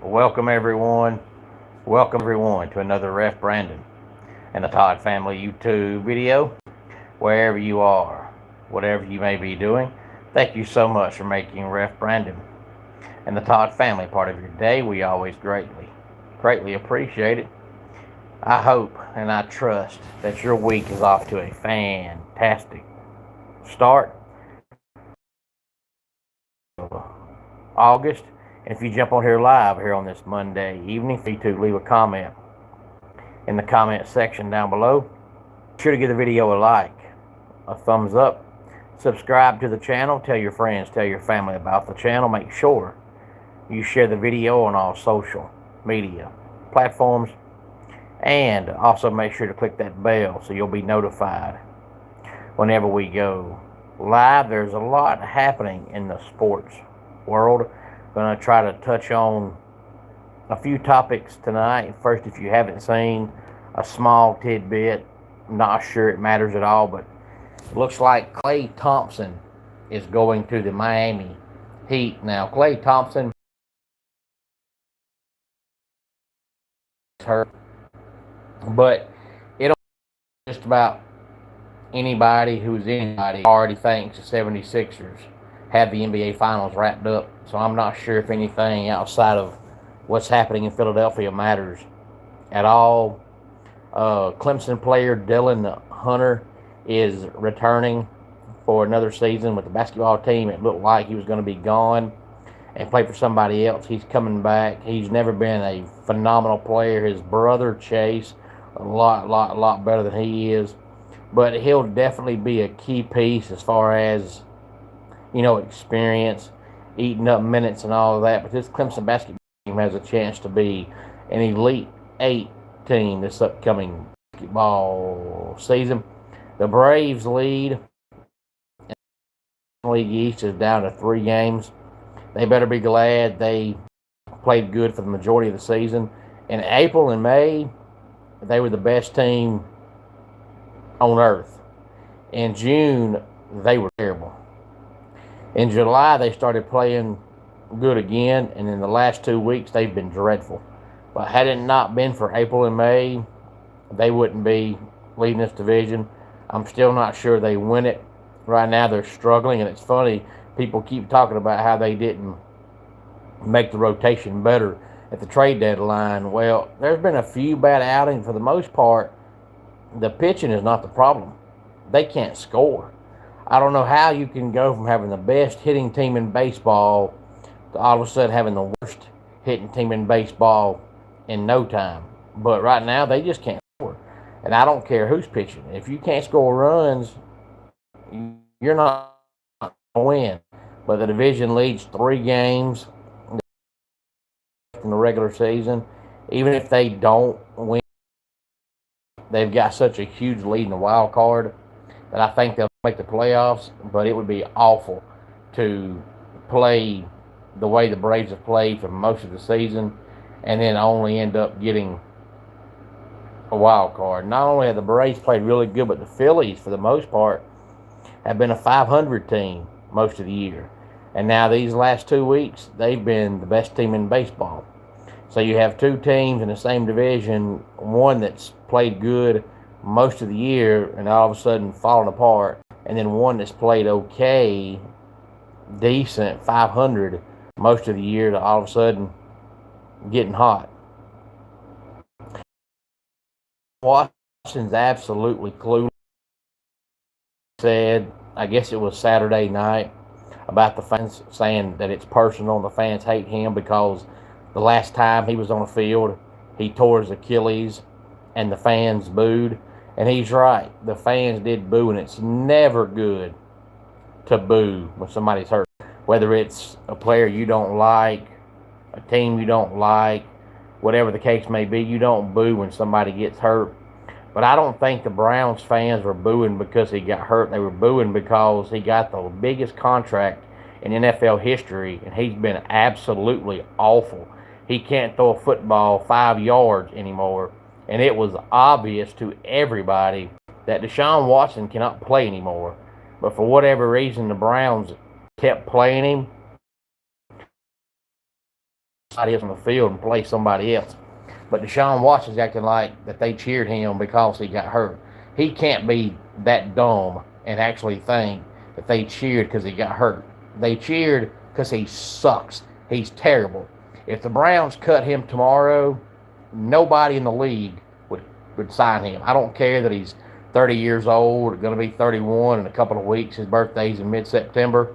Welcome everyone. Welcome everyone to another Ref Brandon and the Todd Family YouTube video. Wherever you are, whatever you may be doing, thank you so much for making Ref Brandon and the Todd Family part of your day. We always greatly appreciate it. I hope and I trust that your week is off to a fantastic start. August. And if you jump on here live here on this Monday evening, feel free to leave a comment in the comment section down below. Be sure to give the video a like, a thumbs up, subscribe to the channel, tell your friends, tell your family about the channel. Make sure you share the video on all social media platforms, and also make sure to click that bell so you'll be notified whenever we go live. There's a lot happening in the sports world. Going to try to touch on a few topics tonight. First, if you haven't seen, a small tidbit, not sure it matters at all, but it looks like Klay Thompson is going to the Miami Heat. Now, Klay Thompson is hurt, but it don't just about anybody who's anybody already thinks the 76ers have the NBA Finals wrapped up. So I'm not sure if anything outside of what's happening in Philadelphia matters at all. Clemson player Dylan Hunter is returning for another season with the basketball team. It looked like he was going to be gone and play for somebody else. He's coming back. He's never been a phenomenal player. His brother Chase, a lot better than he is. But he'll definitely be a key piece as far as, experience, eating up minutes and all of that. But this Clemson basketball team has a chance to be an Elite Eight team this upcoming basketball season. The Braves lead in the League East is down to 3 games. They better be glad they played good for the majority of the season. In April and May, they were the best team on earth. In June, they were terrible. In July, they started playing good again, and in the last 2 weeks, they've been dreadful. But had it not been for April and May, they wouldn't be leading this division. I'm still not sure they win it. Right now, they're struggling, and it's funny, people keep talking about how they didn't make the rotation better at the trade deadline. Well, there's been a few bad outings. For the most part, the pitching is not the problem. They can't score. I don't know how you can go from having the best hitting team in baseball to all of a sudden having the worst hitting team in baseball in no time. But right now, they just can't score. And I don't care who's pitching. If you can't score runs, you're not going to win. But the division leads 3 games in the regular season. Even if they don't win, they've got such a huge lead in the wild card that I think they'll make the playoffs. But it would be awful to play the way the Braves have played for most of the season and then only end up getting a wild card. Not only have the Braves played really good, but the Phillies, for the most part, have been a 500 team most of the year. And now these last 2 weeks, they've been the best team in baseball. So you have 2 teams in the same division, one that's played good most of the year and all of a sudden falling apart, and then one that's played okay, decent, 500 most of the year to all of a sudden getting hot. Washington's absolutely clueless. Said, I guess it was Saturday night, about the fans saying that it's personal and the fans hate him because the last time he was on the field, he tore his Achilles and the fans booed. And he's right. The fans did boo, and it's never good to boo when somebody's hurt. Whether it's a player you don't like, a team you don't like, whatever the case may be, you don't boo when somebody gets hurt. But I don't think the Browns fans were booing because he got hurt. They were booing because he got the biggest contract in NFL history, and he's been absolutely awful. He can't throw a football 5 yards anymore. And it was obvious to everybody that Deshaun Watson cannot play anymore. But for whatever reason, the Browns kept playing him. somebody else on the field and play somebody else. But Deshaun Watson's acting like that they cheered him because he got hurt. He can't be that dumb and actually think that they cheered because he got hurt. They cheered because he sucks. He's terrible. If the Browns cut him tomorrow, nobody in the league would sign him. I don't care that he's 30 years old, going to be 31 in a couple of weeks. His birthday's in mid-September.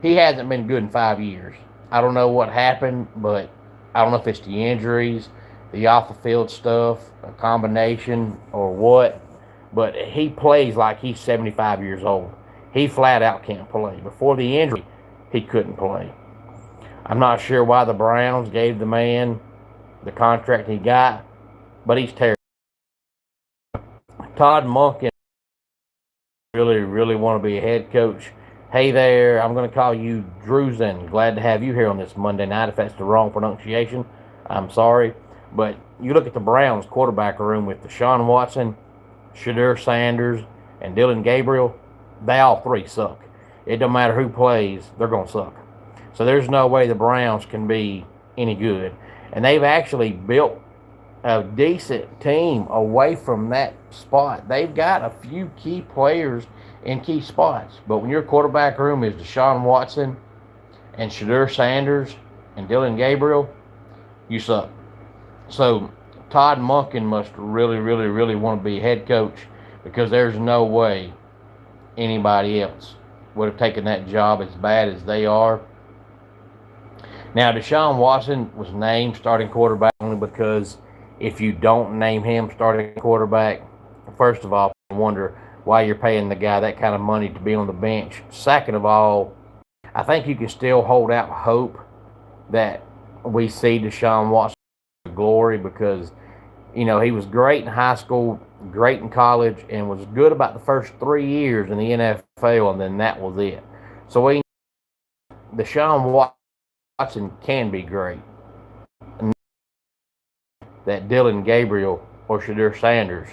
He hasn't been good in 5 years. I don't know what happened, but I don't know if it's the injuries, the off-the-field stuff, a combination, or what. But he plays like he's 75 years old. He flat out can't play. Before the injury, he couldn't play. I'm not sure why the Browns gave the man the contract he got, but he's terrible. Todd Monken really want to be a head coach. Hey there, I'm going to call you Drusen. Glad to have you here on this Monday night. If that's the wrong pronunciation, I'm sorry. But you look at the Browns quarterback room with Deshaun Watson, Shedeur Sanders, and Dylan Gabriel. They all three suck. It don't matter who plays, they're going to suck. So there's no way the Browns can be any good. And they've actually built a decent team away from that spot. They've got a few key players in key spots. But when your quarterback room is Deshaun Watson and Shedeur Sanders and Dylan Gabriel, you suck. So Todd Monken must really want to be head coach, because there's no way anybody else would have taken that job as bad as they are. Now, Deshaun Watson was named starting quarterback only because if you don't name him starting quarterback, first of all, I wonder why you're paying the guy that kind of money to be on the bench. Second of all, I think you can still hold out hope that we see Deshaun Watson glory, because, you know, he was great in high school, great in college, and was good about the first 3 years in the NFL, and then that was it. So Deshaun Watson can be great. That Dylan Gabriel or Shedeur Sanders,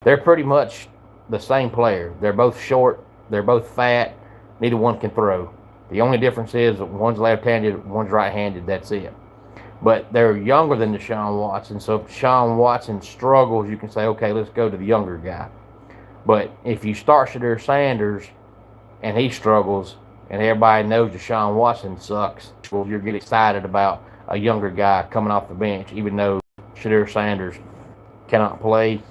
they're pretty much the same player. They're both short, they're both fat, neither one can throw. The only difference is one's left-handed, one's right-handed, that's it. But they're younger than Deshaun Watson, so if Deshaun Watson struggles, you can say, okay, let's go to the younger guy. But if you start Shedeur Sanders and he struggles, and everybody knows Deshaun Watson sucks, well, you're getting excited about a younger guy coming off the bench, even though Shedeur Sanders cannot play.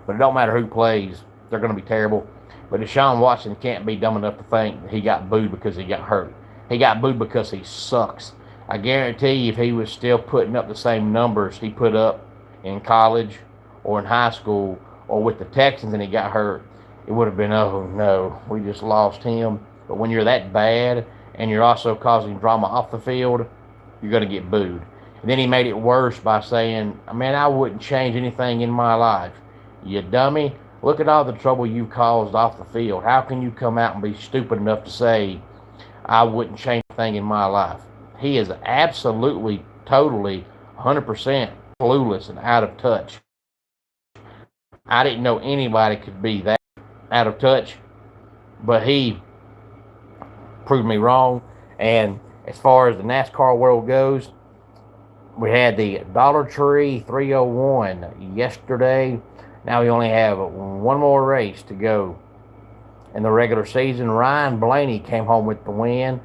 But it don't matter who plays, they're going to be terrible. But Deshaun Watson can't be dumb enough to think that he got booed because he got hurt. He got booed because he sucks. I guarantee you, if he was still putting up the same numbers he put up in college or in high school or with the Texans and he got hurt, it would have been, oh no, we just lost him. But when you're that bad and you're also causing drama off the field, you're going to get booed. And then he made it worse by saying, man, I wouldn't change anything in my life. You dummy. Look at all the trouble you caused off the field. How can you come out and be stupid enough to say, I wouldn't change anything in my life? He is absolutely, totally, 100% clueless and out of touch. I didn't know anybody could be that out of touch, but he proved me wrong. And as far as the NASCAR world goes, we had the Dollar Tree 301 yesterday. Now we only have one more race to go in the regular season. Ryan Blaney came home with the win.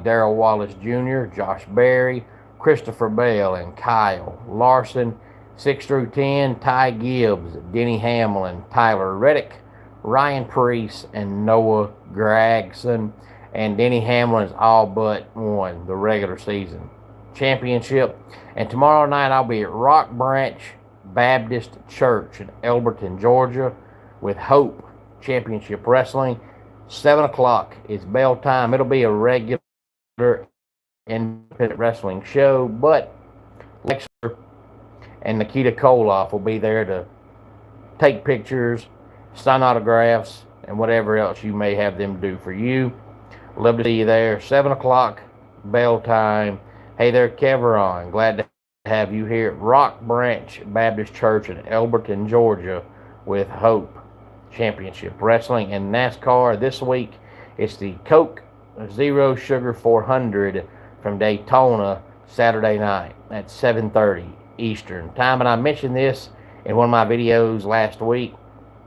Darrell Wallace Jr., Josh Berry, Christopher Bell, and Kyle Larson. 6 through 10, Ty Gibbs, Denny Hamlin, Tyler Reddick, Ryan Preece, and Noah Gragson. And Denny Hamlin's all but won the regular season championship. And tomorrow night I'll be at Rock Branch Baptist Church in Elberton, Georgia, with Hope Championship Wrestling. 7 o'clock is bell time. It'll be a regular independent wrestling show, but Lexer and Nikita Koloff will be there to take pictures, sign autographs, and whatever else you may have them do for you. Love to see you there. 7 o'clock, bell time. Hey there, Keveron. Glad to have you here at Rock Branch Baptist Church in Elberton, Georgia, with Hope Championship Wrestling. And NASCAR this week, it's the Coke Zero Sugar 400 from Daytona, Saturday night at 7:30 Eastern time. And I mentioned this in one of my videos last week,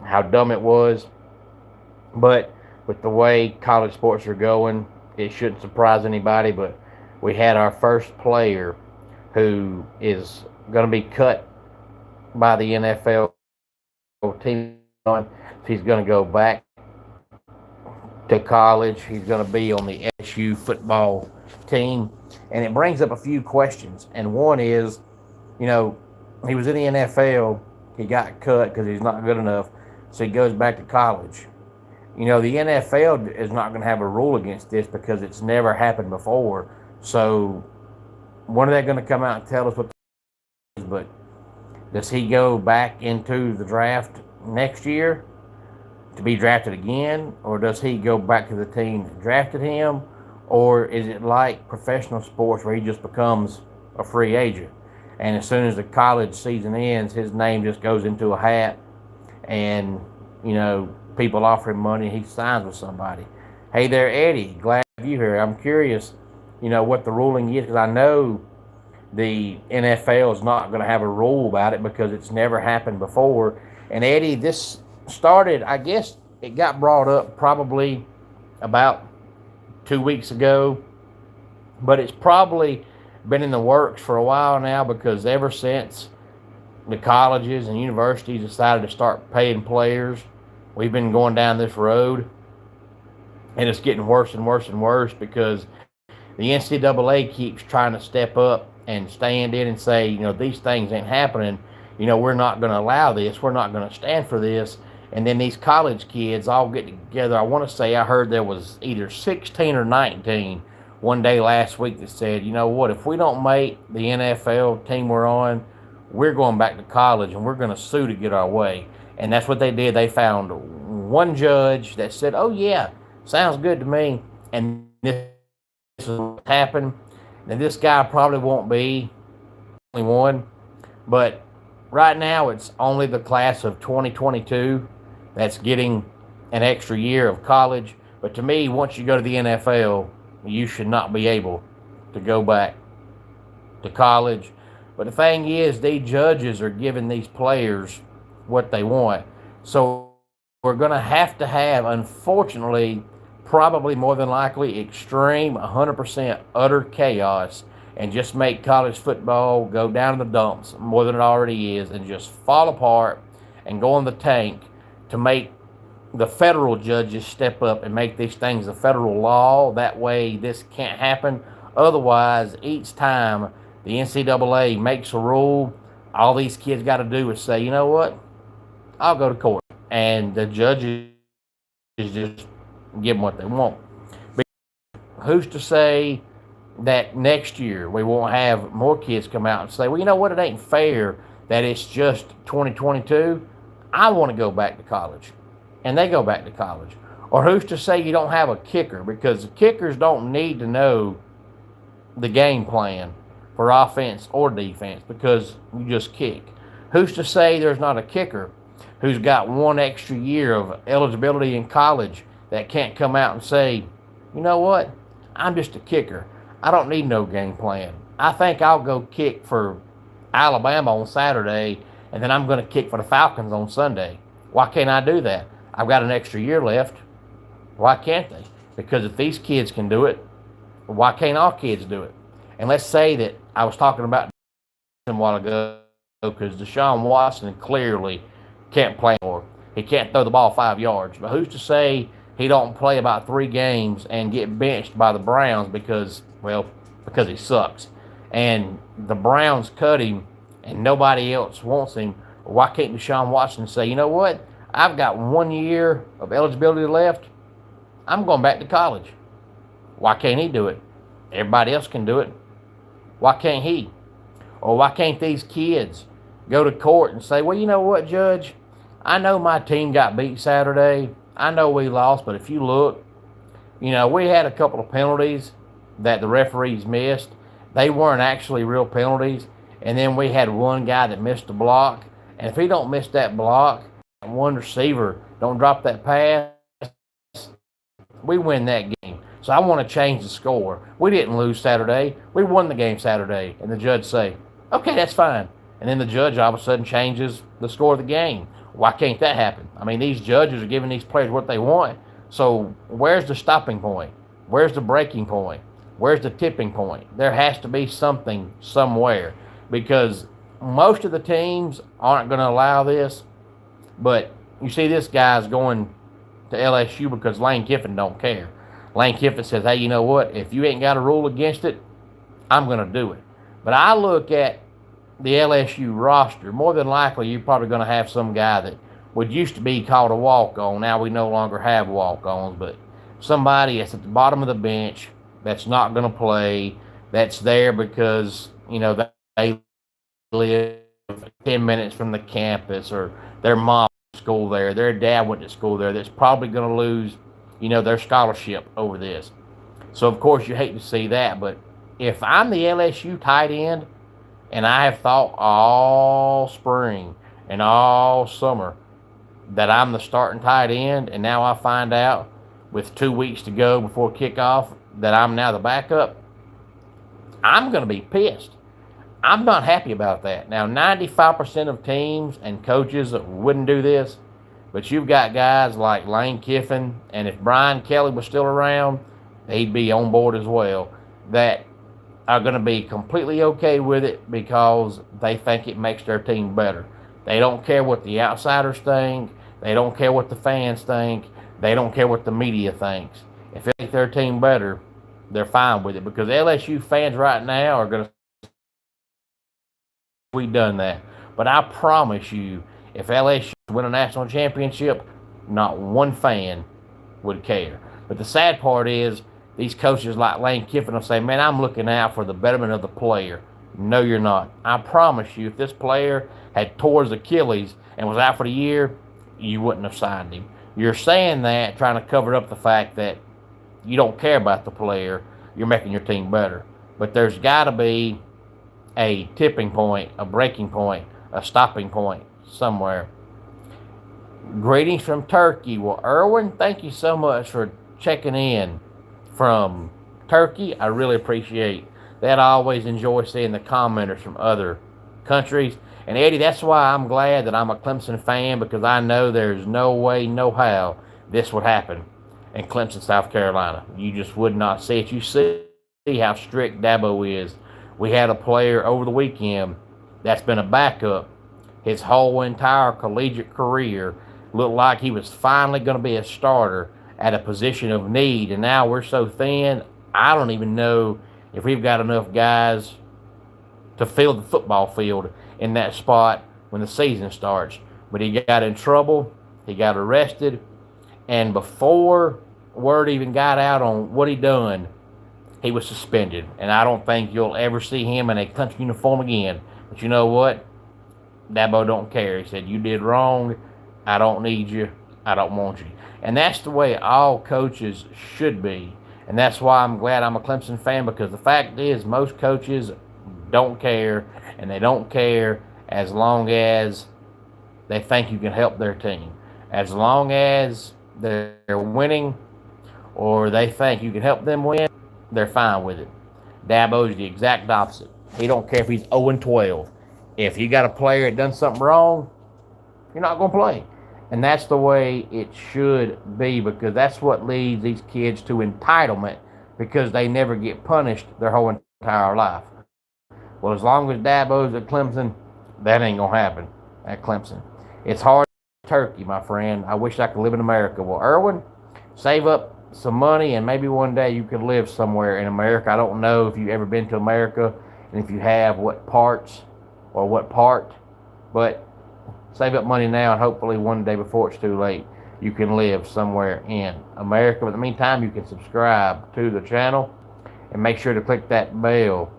how dumb it was. But with the way college sports are going, it shouldn't surprise anybody. But we had our first player who is going to be cut by the NFL team. He's going to go back to college. He's going to be on the SU football team. And it brings up a few questions. And one is, you know, he was in the NFL. He got cut because he's not good enough. So he goes back to college. You know, the NFL is not going to have a rule against this because it's never happened before. So when are they going to come out and tell us what it is? But does he go back into the draft next year to be drafted again? Or does he go back to the team that drafted him? Or is it like professional sports where he just becomes a free agent? And as soon as the college season ends, his name just goes into a hat and, you know, people offer him money and he signs with somebody. Hey there, Eddie. Glad to have you here. I'm curious, you know, what the ruling is, because I know the NFL is not going to have a rule about it because it's never happened before. And Eddie, this started, I guess it got brought up probably about 2 weeks ago, but it's probably been in the works for a while now, because ever since the colleges and universities decided to start paying players, we've been going down this road, and it's getting worse and worse and worse because the NCAA keeps trying to step up and stand in and say, you know, these things ain't happening. You know, we're not going to allow this. We're not going to stand for this. And then these college kids all get together. I want to say I heard there was either 16 or 19 one day last week that said, you know what, if we don't make the NFL team we're on, we're going back to college and we're going to sue to get our way. And that's what they did. They found one judge that said, oh, yeah, sounds good to me. And this is what happened. And this guy probably won't be the only one. But right now, it's only the class of 2022 that's getting an extra year of college. But to me, once you go to the NFL, you should not be able to go back to college. But the thing is, these judges are giving these players what they want. So we're going to have, unfortunately, probably more than likely, extreme 100% utter chaos, and just make college football go down in the dumps more than it already is, and just fall apart and go in the tank to make the federal judges step up and make these things a federal law. That way this can't happen. Otherwise, each time the NCAA makes a rule, all these kids got to do is say, you know what, I'll go to court. And the judges just give them what they want. But who's to say that next year we won't have more kids come out and say, well, you know what, it ain't fair that it's just 2022. I want to go back to college. And they go back to college. Or who's to say you don't have a kicker? Because the kickers don't need to know the game plan for offense or defense, because you just kick. Who's to say there's not a kicker who's got one extra year of eligibility in college that can't come out and say, you know what, I'm just a kicker. I don't need no game plan. I think I'll go kick for Alabama on Saturday, and then I'm going to kick for the Falcons on Sunday. Why can't I do that? I've got an extra year left. Why can't they? Because if these kids can do it, why can't all kids do it? And let's say that I was talking about a while ago, because Deshaun Watson clearly can't play anymore. He can't throw the ball 5 yards. But who's to say he don't play about 3 games and get benched by the Browns because he sucks. And the Browns cut him and nobody else wants him. Why can't Deshaun Watson say, you know what, I've got 1 year of eligibility left. I'm going back to college. Why can't he do it? Everybody else can do it. Why can't he? Or why can't these kids go to court and say, well, you know what, Judge, I know my team got beat Saturday. I know we lost, but if you look, you know, we had a couple of penalties that the referees missed. They weren't actually real penalties. And then we had one guy that missed a block. And if he don't miss that block, one receiver don't drop that pass, we win that game. So I want to change the score. We didn't lose Saturday. We won the game Saturday. And the judge say, okay, that's fine. And then the judge all of a sudden changes the score of the game. Why can't that happen? I mean, these judges are giving these players what they want. So where's the stopping point? Where's the breaking point? Where's the tipping point? There has to be something somewhere, because most of the teams aren't going to allow this. But you see this guy's going to LSU because Lane Kiffin don't care. Lane Kiffin says, hey, you know what? If you ain't got a rule against it, I'm going to do it. But I look at the LSU roster. More than likely, you're probably going to have some guy that would used to be called a walk-on. Now we no longer have walk-ons, but somebody that's at the bottom of the bench that's not going to play, that's there because, you know, they live 10 minutes from the campus, or their mom went to school there, their dad went to school there, that's probably going to lose, you know, their scholarship over this. So, of course, you hate to see that. But if I'm the LSU tight end, and I have thought all spring and all summer that I'm the starting tight end, and now I find out with 2 weeks to go before kickoff that I'm now the backup, I'm going to be pissed. I'm not happy about that. Now, 95% of teams and coaches wouldn't do this, but you've got guys like Lane Kiffin, and if Brian Kelly was still around, he'd be on board as well, that are going to be completely okay with it because they think it makes their team better. They don't care what the outsiders think. They don't care what the fans think. They don't care what the media thinks. If it makes their team better, they're fine with it, because LSU fans right now are going to say, we've done that. But I promise you, if LSU win a national championship, not one fan would care. But the sad part is, these coaches like Lane Kiffin will say, man, I'm looking out for the betterment of the player. No, you're not. I promise you, if this player had tore his Achilles and was out for the year, you wouldn't have signed him. You're saying that trying to cover up the fact that you don't care about the player. You're making your team better. But there's got to be a tipping point, a breaking point, a stopping point somewhere. Greetings from Turkey. Well, Erwin, thank you so much for checking in from Turkey. I really appreciate that. I always enjoy seeing the commenters from other countries. And Eddie, that's why I'm glad that I'm a Clemson fan, because I know there's no way, no how this would happen in Clemson, South Carolina. You just would not see it. You see how strict Dabo is. We had a player over the weekend that's been a backup his whole entire collegiate career. Looked like he was finally going to be a starter at a position of need, and now we're so thin, I don't even know if we've got enough guys to fill the football field in that spot when the season starts. But he got in trouble, he got arrested, and before word even got out on what he done, he was suspended. And I don't think you'll ever see him in a Clemson uniform again. But you know what? Dabo don't care. He said, you did wrong, I don't need you, I don't want you. And that's the way all coaches should be. And that's why I'm glad I'm a Clemson fan, because the fact is most coaches don't care, and they don't care as long as they think you can help their team. As long as they're winning or they think you can help them win, they're fine with it. Dabo's the exact opposite. He don't care if he's 0-12. If you got a player that done something wrong, you're not going to play. And that's the way it should be, because that's what leads these kids to entitlement, because they never get punished their whole entire life. Well, as long as Dabo's at Clemson, that ain't going to happen at Clemson. It's hard Turkey, my friend. I wish I could live in America. Well, Erwin, save up some money, and maybe one day you could live somewhere in America. I don't know if you've ever been to America, and if you have, what parts or what part, but save up money now, and hopefully one day before it's too late, you can live somewhere in America. But in the meantime, you can subscribe to the channel and make sure to click that bell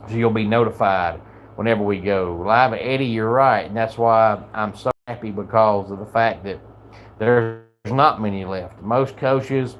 so you'll be notified whenever we go live. Eddie, you're right, and that's why I'm so happy, because of the fact that there's not many left. Most coaches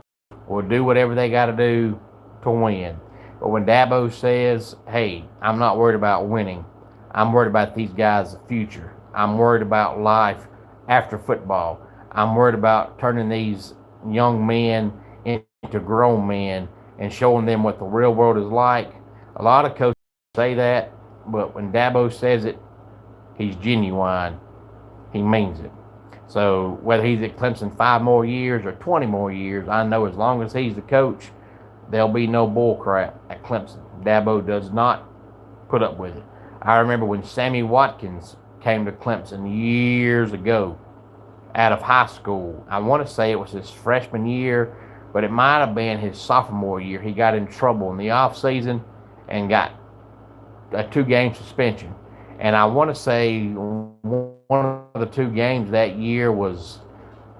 will do whatever they got to do to win. But when Dabo says, hey, I'm not worried about winning, I'm worried about these guys' future. I'm worried about life after football. I'm worried about turning these young men into to grown men and showing them what the real world is like. A lot of coaches say that, but when Dabo says it, he's genuine. He means it. So whether he's at Clemson 5 more years or 20 more years, I know as long as he's the coach, there'll be no bull crap at Clemson. Dabo does not put up with it. I remember when Sammy Watkins came to Clemson years ago out of high school. I want to say it was his freshman year, but it might have been his sophomore year. He got in trouble in the offseason and got a 2-game suspension. And I want to say one of the 2 games that year was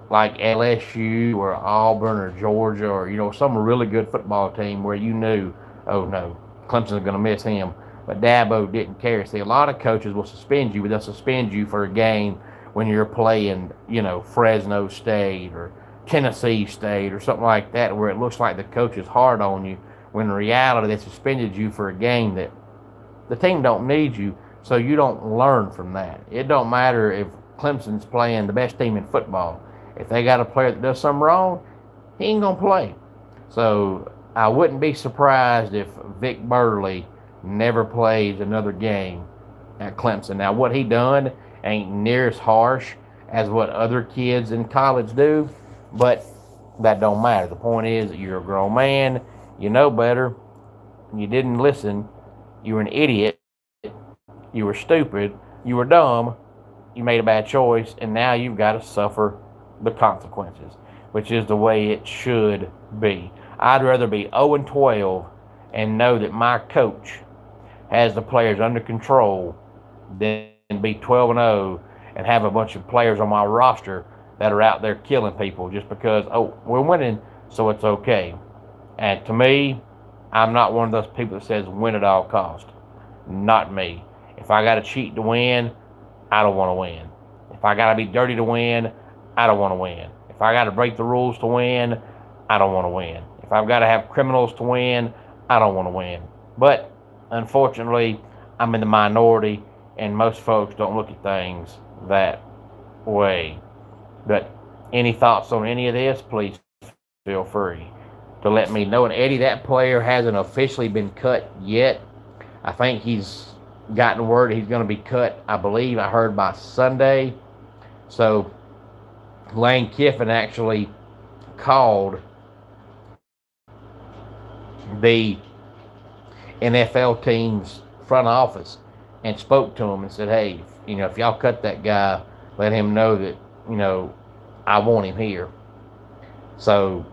like LSU or Auburn or Georgia or, some really good football team where you knew, oh no, Clemson's going to miss him. But Dabo didn't care. See, a lot of coaches will suspend you, but they'll suspend you for a game when you're playing, Fresno State or Tennessee State or something like that, where it looks like the coach is hard on you, when in reality they suspended you for a game that the team don't need you, so you don't learn from that. It don't matter if Clemson's playing the best team in football. If they got a player that does something wrong, he ain't going to play. So I wouldn't be surprised if Vic Burley never plays another game at Clemson. Now, what he done ain't near as harsh as what other kids in college do, but that don't matter. The point is that you're a grown man, you know better, you didn't listen, you were an idiot, you were stupid, you were dumb, you made a bad choice, and now you've got to suffer the consequences, which is the way it should be. I'd rather be 0-12 and know that my coach has the players under control than be 12-0 and have a bunch of players on my roster that are out there killing people just because, we're winning, so it's okay. And to me, I'm not one of those people that says win at all cost. Not me. If I got to cheat to win, I don't want to win. If I got to be dirty to win, I don't want to win. If I got to break the rules to win, I don't want to win. If I've got to have criminals to win, I don't want to win. But unfortunately, I'm in the minority, and most folks don't look at things that way. But any thoughts on any of this, please feel free to let me know. And Eddie, that player hasn't officially been cut yet. I think he's gotten word he's going to be cut, I believe I heard, by Sunday. So Lane Kiffin actually called the NFL team's front office and spoke to him and said, hey, if y'all cut that guy, let him know that, I want him here. So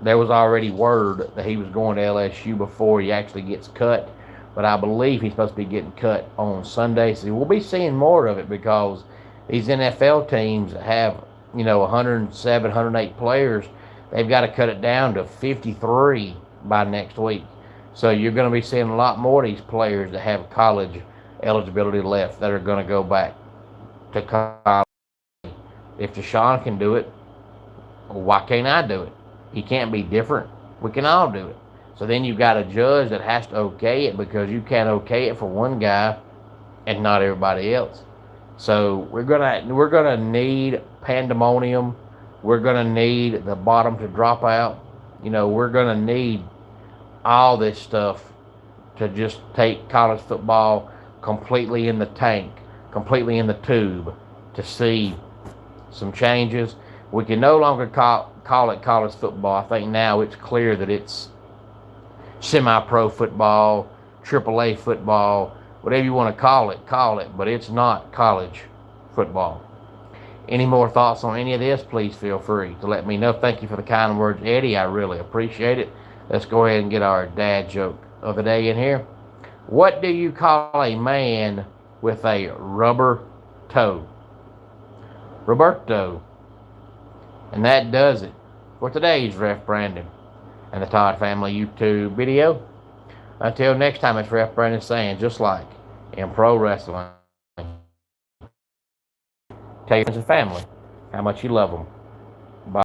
there was already word that he was going to LSU before he actually gets cut. But I believe he's supposed to be getting cut on Sunday. So we'll be seeing more of it because these NFL teams that have, 107, 108 players, they've got to cut it down to 53 by next week. So you're going to be seeing a lot more of these players that have college eligibility left that are going to go back to college. If Deshaun can do it, why can't I do it? He can't be different. We can all do it. So then you've got a judge that has to okay it because you can't okay it for one guy and not everybody else. So we're gonna need pandemonium. We're gonna need the bottom to drop out. We're gonna need all this stuff to just take college football completely in the tank, completely in the tube, to see some changes. We can no longer call it college football. I think now it's clear that it's semi-pro football, AAA football, whatever you want to call it, but it's not college football. Any more thoughts on any of this, please feel free to let me know. Thank you for the kind words, Eddie. I really appreciate it. Let's go ahead and get our dad joke of the day in here. What do you call a man with a rubber toe? Roberto. And that does it for today's Ref Brandon and the Todd Family YouTube video. Until next time, it's Ref Brandon saying, just like in pro wrestling, tell your friends and family how much you love them.